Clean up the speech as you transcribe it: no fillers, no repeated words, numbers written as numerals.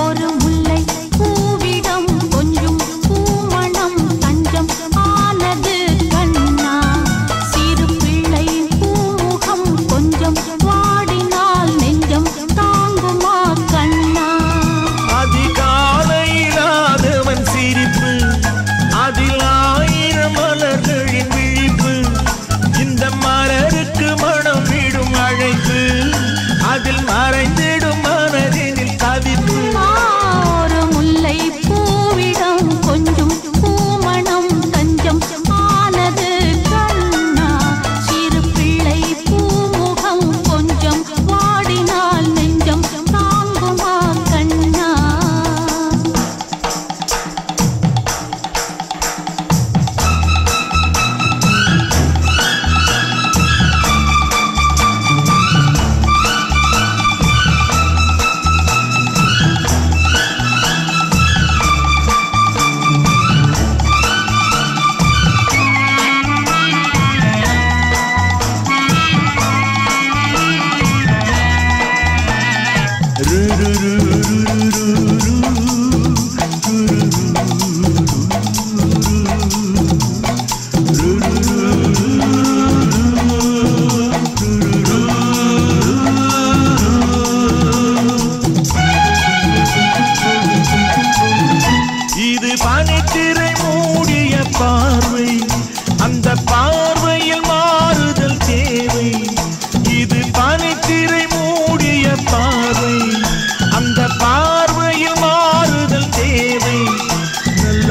ஒரு முல்லை பூவிடம் கொஞ்சம் பூமணம் தஞ்சம் ஆனது கண்ணா சிறு பிள்ளை பூமுகம் கொஞ்சம் வாடினால் நெஞ்சம் தாங்குமா கண்ணா அதிகாலையிலாதவன் சிரிப்பு அதில் ஆயிரம் மலர்களின் விழிப்பு இந்த மலருக்கு மனம் விடும் அழைப்பு அதில் மறைந்திடும் மனதினில் தவிப்பு ஒரு முல்லை பூவிடம் கொஞ்சம் பூமணம் தஞ்சம் ஆனது கண்ணா சிறு பிள்ளை பூமுகம் கொஞ்சம் வாடினால் நெஞ்சம் தாங்குமா கண்ணா இது பனித்திரை மூடிய பார்வை அந்த பார்வையில் மாறுதல் தேவை இது பனித்திரை மூடிய பார்வை அந்த பார்வையில் மாறுதல் தேவை நல்ல